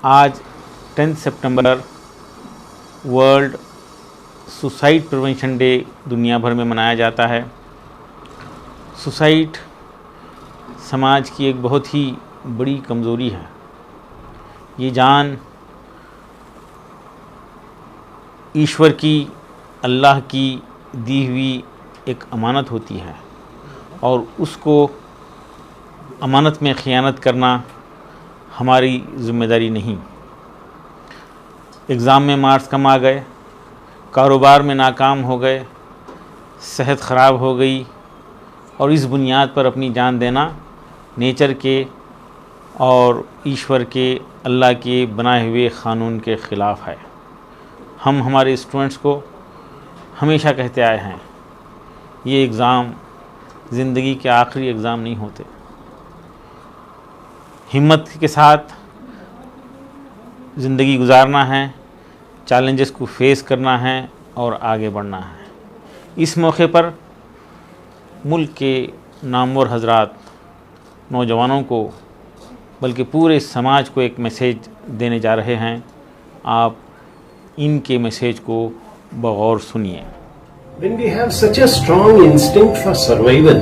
آج 10 September world suicide prevention day دنیا بھر میں منایا جاتا ہے۔ سوسائڈ سماج کی ایک بہت ہی بڑی کمزوری ہے۔ یہ جان ایشور کی، اللہ کی دی ہوئی ایک امانت ہوتی ہے، اور اس کو امانت میں خیانت کرنا ہماری ذمہ داری نہیں۔ ایگزام میں مارکس کم آ گئے، کاروبار میں ناکام ہو گئے، صحت خراب ہو گئی، اور اس بنیاد پر اپنی جان دینا نیچر کے اور ایشور کے، اللہ کے بنائے ہوئے قانون کے خلاف ہے۔ ہم ہمارے اسٹوڈنٹس کو ہمیشہ کہتے آئے ہیں، یہ ایگزام زندگی کے آخری ایگزام نہیں ہوتے۔ ہمت کے ساتھ زندگی گزارنا ہے، چیلنجز کو فیس کرنا ہے اور آگے بڑھنا ہے۔ اس موقع پر ملک کے نامور حضرات، نوجوانوں کو بلکہ پورے سماج کو ایک میسیج دینے جا رہے ہیں۔ آپ ان کے میسیج کو بغور سنیے۔ When we have such a strong instinct for survival,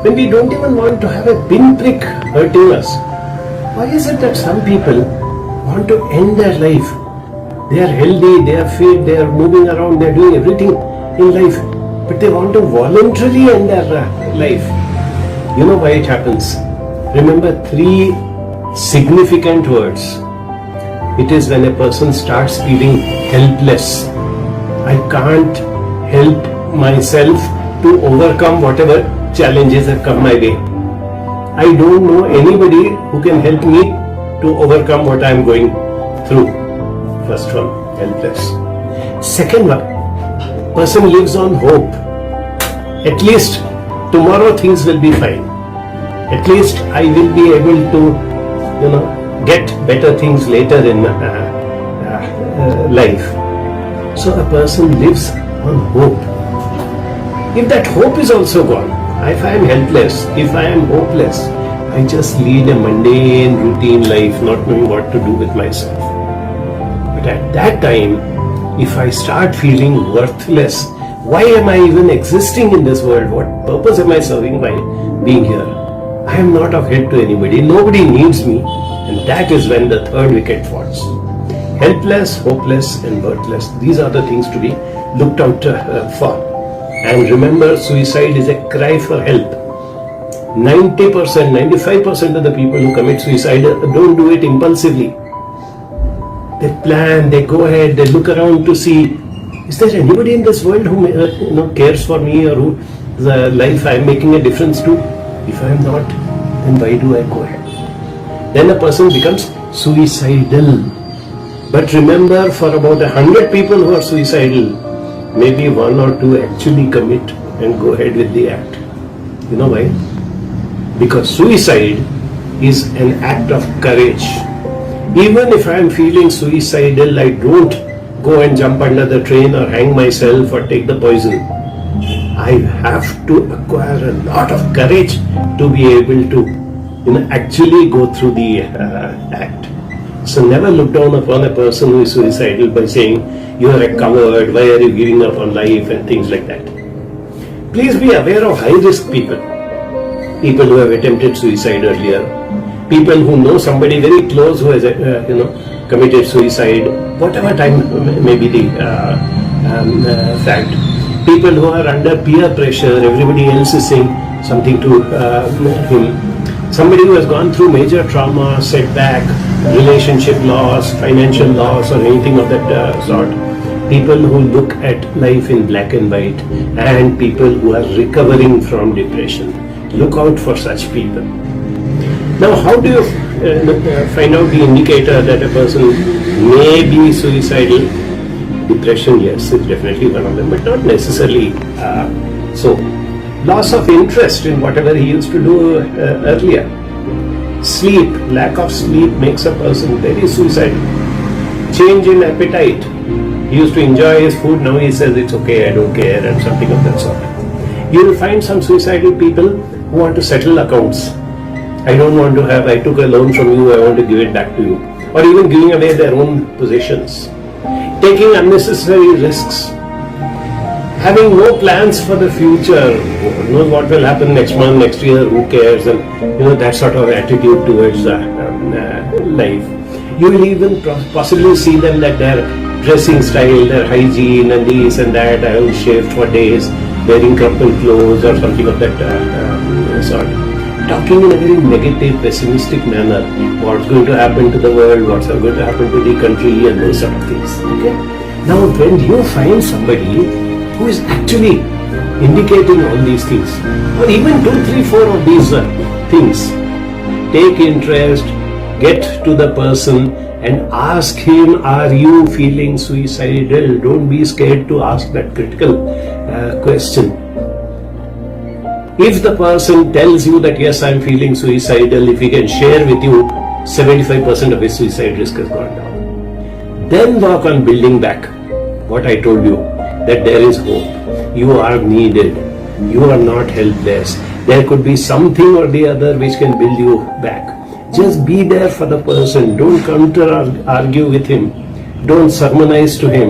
when we don't even want to have a pinprick hurting us, why is it that some people want to end their life? They are healthy, they are fit, they are moving around, they are doing everything in life, but they want to voluntarily end their life. You know why it happens? Remember 3 significant words. It is when a person starts feeling helpless. I can't help myself to overcome whatever challenges have come my way. I don't know anybody who can help me to overcome what I am going through. First one, helpless. Second one, person lives on hope. At least tomorrow things will be fine. At least I will be able to, get better things later in life. So a person lives on hope. If that hope is also gone, if I am helpless, if I am hopeless, I just lead a mundane routine life, not knowing what to do with myself. But at that time, if I start feeling worthless, why am I even existing in this world? What purpose am I serving by being here? I am not of help to anybody. Nobody needs me. And that is when the third wicket falls. Helpless, hopeless, and worthless. These are the things to be looked out for. And remember, suicide is a cry for help. 90%, 95% of the people who commit suicide don't do it impulsively. They plan, they go ahead, they look around to see, is there anybody in this world who cares for me, or who the life I am making a difference to? If I am not, then why do I go ahead? Then a person becomes suicidal. But remember, for about 100 people who are suicidal, maybe 1 or 2 actually commit and go ahead with the act. You know why? Because suicide is an act of courage. Even if I am feeling suicidal, I don't go and jump under the train or hang myself or take the poison. I have to acquire a lot of courage to be able to actually go through the act. So never look down upon a person who is suicidal by saying, you are a coward, why are you giving up on life, and things like that. Please be aware of high risk people. People who have attempted suicide earlier. People who know somebody very close who has committed suicide, whatever time may be the fact. People who are under peer pressure, everybody else is saying something to him. Somebody who has gone through major trauma, setback, relationship loss, financial loss, or anything of that sort. People who look at life in black and white, and people who are recovering from depression. Look out for such people. Now, how do you find out the indicator that a person may be suicidal? Depression, yes, is definitely one of them, but not necessarily so. Loss of interest in whatever he used to do earlier. Sleep, lack of sleep makes a person very suicidal. Change in appetite. He used to enjoy his food, now he says it's okay, I don't care, and something of that sort. You will find some suicidal people who want to settle accounts. I don't want to have, I took a loan from you, I want to give it back to you. or even giving away their own possessions, taking unnecessary risks, having no plans for the future, who knows what will happen next month, next year, who cares, and that sort of attitude towards life. You will even possibly see them that their dressing style, their hygiene and this and that, I have shaved for days, wearing crumpled clothes or something of that sort. Talking in a very negative, pessimistic manner, what's going to happen to the world, what's going to happen to the country and those sort of things. Okay? Now when you find somebody who is actually indicating all these things, or even 2, 3, 4 of these things, take interest, get to the person and ask him, are you feeling suicidal? Don't be scared to ask that critical question. If the person tells you that yes, I'm feeling suicidal, if he can share with you 75% of his suicide risk has gone down, then work on building back what I told you, that there is hope. You are needed. You are not helpless. There could be something or the other which can build you back. Just be there for the person. Don't counter-argue with him. Don't sermonize to him.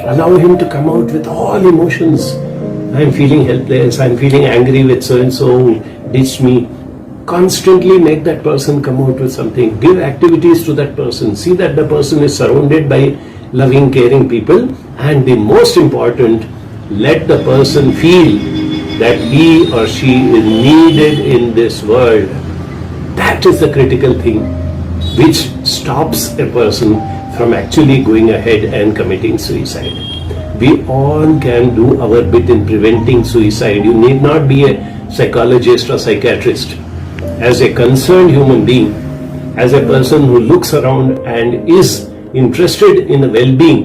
Allow him to come out with all emotions. I'm feeling helpless. I'm feeling angry with so-and-so who ditched me. Constantly make that person come out with something. Give activities to that person. See that the person is surrounded by loving, caring people. And the most important, let the person feel that he or she is needed in this world. That is the critical thing which stops a person from actually going ahead and committing suicide. We all can do our bit in preventing suicide. You need not be a psychologist or psychiatrist. As a concerned human being, as a person who looks around and is interested in the well-being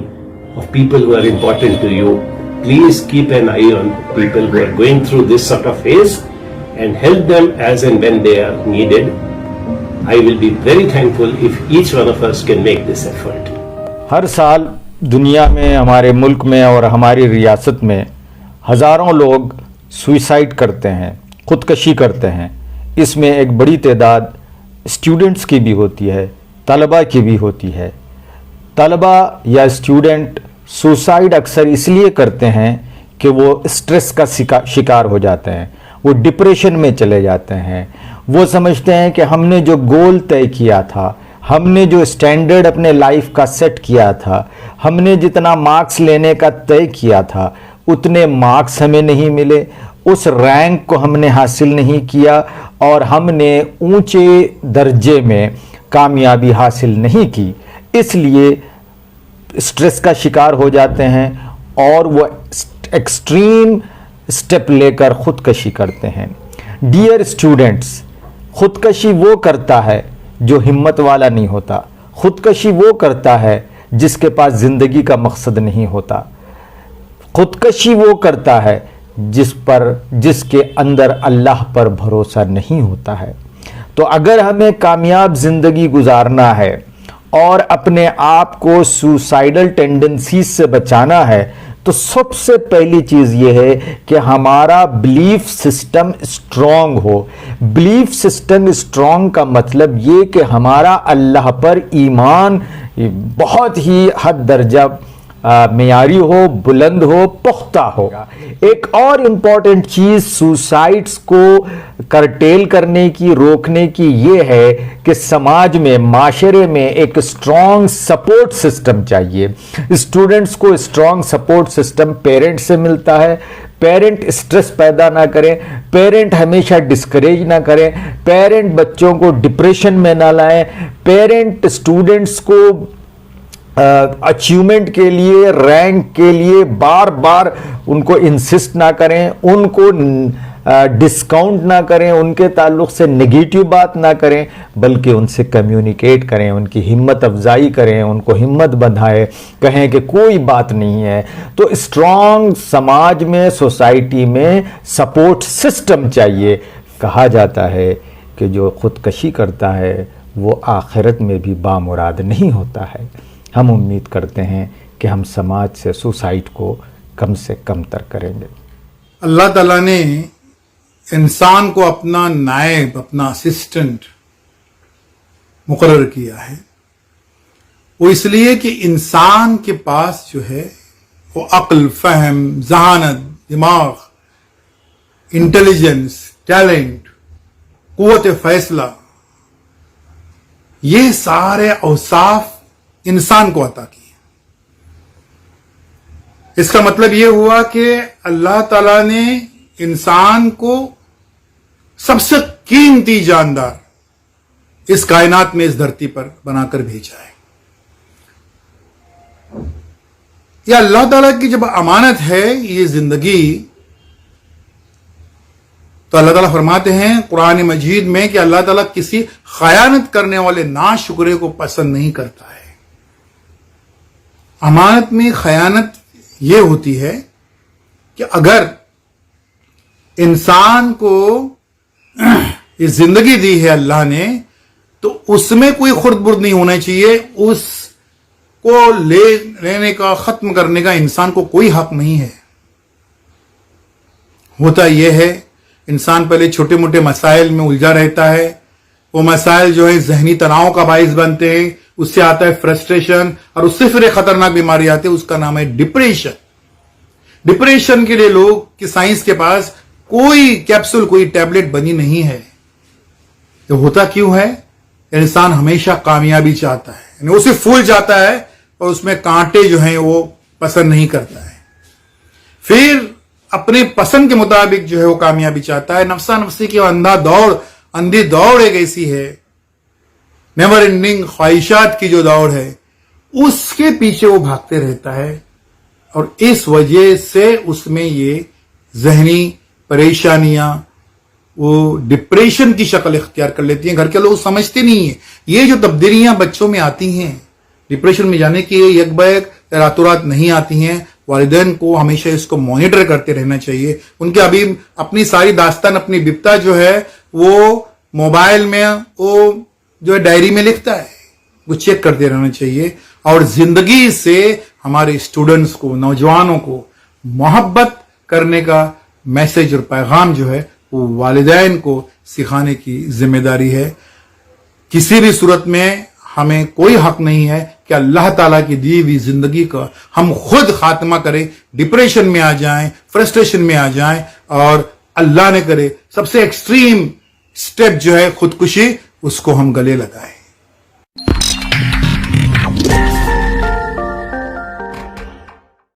of people who are important to you, please keep an eye on people who are going through this sort of phase and help them as and when they are needed. I will be very thankful if each one of us can make this effort. ہر سال دنیا میں، ہمارے ملک میں اور ہماری ریاست میں ہزاروں لوگ سوئسائڈ کرتے ہیں، خودکشی کرتے ہیں. اس میں ایک بڑی تعداد اسٹوڈنٹس کی بھی ہوتی ہے، طلباء کی بھی ہوتی ہے. طلباء یا اسٹوڈنٹ سوسائڈ اکثر اس لیے کرتے ہیں کہ وہ اسٹریس کا شکار ہو جاتے ہیں، وہ ڈپریشن میں چلے جاتے ہیں. وہ سمجھتے ہیں کہ ہم نے جو گول طے کیا تھا، ہم نے جو اسٹینڈرڈ اپنے لائف کا سیٹ کیا تھا، ہم نے جتنا مارکس لینے کا طے کیا تھا، اتنے مارکس ہمیں نہیں ملے، اس رینک کو ہم نے حاصل نہیں کیا اور ہم نے اونچے درجے میں کامیابی حاصل نہیں کی. اس لیے اسٹریس کا شکار ہو جاتے ہیں اور وہ ایکسٹریم اسٹیپ لے کر خودکشی کرتے ہیں. ڈیئر اسٹوڈنٹس، خودکشی وہ کرتا ہے جو ہمت والا نہیں ہوتا. خودکشی وہ کرتا ہے جس کے پاس زندگی کا مقصد نہیں ہوتا. خودکشی وہ کرتا ہے جس کے اندر اللہ پر بھروسہ نہیں ہوتا ہے. تو اگر ہمیں کامیاب زندگی گزارنا ہے اور اپنے آپ کو سوسائڈل ٹینڈنسیز سے بچانا ہے تو سب سے پہلی چیز یہ ہے کہ ہمارا بلیف سسٹم اسٹرانگ ہو. بلیف سسٹم اسٹرانگ کا مطلب یہ کہ ہمارا اللہ پر ایمان بہت ہی حد درجہ معیاری ہو، بلند ہو، پختہ ہو. ایک اور امپورٹنٹ چیز سوسائڈس کو کرٹیل کرنے کی، روکنے کی یہ ہے کہ سماج میں، معاشرے میں ایک اسٹرانگ سپورٹ سسٹم چاہیے. اسٹوڈنٹس کو اسٹرانگ سپورٹ سسٹم پیرنٹ سے ملتا ہے. پیرنٹ اسٹریس پیدا نہ کریں، پیرنٹ ہمیشہ ڈسکریج نہ کریں، پیرنٹ بچوں کو ڈپریشن میں نہ لائیں، پیرنٹ اسٹوڈنٹس کو اچیومنٹ کے لیے، رینک کے لیے بار بار ان کو انسسٹ نہ کریں، ان کو ڈسکاؤنٹ نہ کریں، ان کے تعلق سے نگیٹیو بات نہ کریں، بلکہ ان سے کمیونیکیٹ کریں، ان کی ہمت افزائی کریں، ان کو ہمت بندھائیں، کہیں کہ کوئی بات نہیں ہے. تو اسٹرانگ سماج میں، سوسائٹی میں سپورٹ سسٹم چاہیے. کہا جاتا ہے کہ جو خودکشی کرتا ہے وہ آخرت میں بھی بامراد نہیں ہوتا ہے. ہم امید کرتے ہیں کہ ہم سماج سے سوسائڈ کو کم سے کم تر کریں گے. اللہ تعالیٰ نے انسان کو اپنا نائب، اپنا اسسٹنٹ مقرر کیا ہے. वो इसलिए कि इंसान के पास जो है वो अक्ल, फहम, जहानत, दिमाग, इंटेलिजेंस, टैलेंट, कुव्वत फैसला, ये सारे औसाफ इंसान को अता किए। इसका मतलब यह हुआ कि अल्लाह ताला ने इंसान को सबसे कीमती जानदार इस कायनात में, इस धरती पर बनाकर भेजा है। यह अल्लाह ताला की जब अमानत है ये जिंदगी, तो अल्लाह ताला फरमाते हैं कुरान मजीद में कि अल्लाह ताला किसी खयानत करने वाले नाशुक्रे को पसंद नहीं करता है। अमानत में खयानत यह होती है कि अगर इंसान को ये जिंदगी दी है अल्लाह ने, तो उसमें कोई खुर्द-बुर्द नहीं होना चाहिए। उसको लेने का, खत्म करने का इंसान को कोई हक नहीं है। होता यह है इंसान पहले छोटे मोटे मसाइल में उलझा रहता है, वो मसाइल जो है जहनी तनाव का बाइस बनते हैं, उससे आता है फ्रस्ट्रेशन, और उससे फिर एक खतरनाक बीमारी आती है, उसका नाम है डिप्रेशन। डिप्रेशन के लिए लोग कि साइंस के पास कोई कैप्सूल, कोई टैबलेट बनी नहीं है। तो होता क्यों है? इंसान हमेशा कामयाबी चाहता है, यानी उसे फूल जाता है और उसमें कांटे जो हैं वो पसंद नहीं करता है। फिर अपने पसंद के मुताबिक जो है वो कामयाबी चाहता है। नफसा नफसी की अंधी दौड़ एक ऐसी है, नेवर एंडिंग ख्वाहिशात की जो दौड़ है, उसके पीछे वो भागते रहता है, और इस वजह से उसमें ये जहनी परेशानियां वो डिप्रेशन की शक्ल इख्तियार कर लेती हैं। घर के लोग समझते नहीं है ये जो तब्दीलियां बच्चों में आती हैं, डिप्रेशन में जाने की एक बैग रातों रात नहीं आती हैं। वालिदैन को हमेशा इसको मॉनिटर करते रहना चाहिए। उनके अभी अपनी सारी दास्तान, अपनी बिपता जो है वो मोबाइल में, वो जो है डायरी में लिखता है, वो चेक करते रहना चाहिए। और जिंदगी से हमारे स्टूडेंट्स को, नौजवानों को मोहब्बत करने का मैसेज और पैगाम जो है वो वालिदैन को सिखाने की जिम्मेदारी है। किसी भी सूरत में हमें कोई हक नहीं है कि अल्लाह ताला की दी हुई जिंदगी का हम खुद खात्मा करें, डिप्रेशन में आ जाएं, फ्रस्ट्रेशन में आ जाएं, और अल्लाह ने करे सबसे एक्सट्रीम स्टेप जो है खुदकुशी, उसको हम गले लगाएं।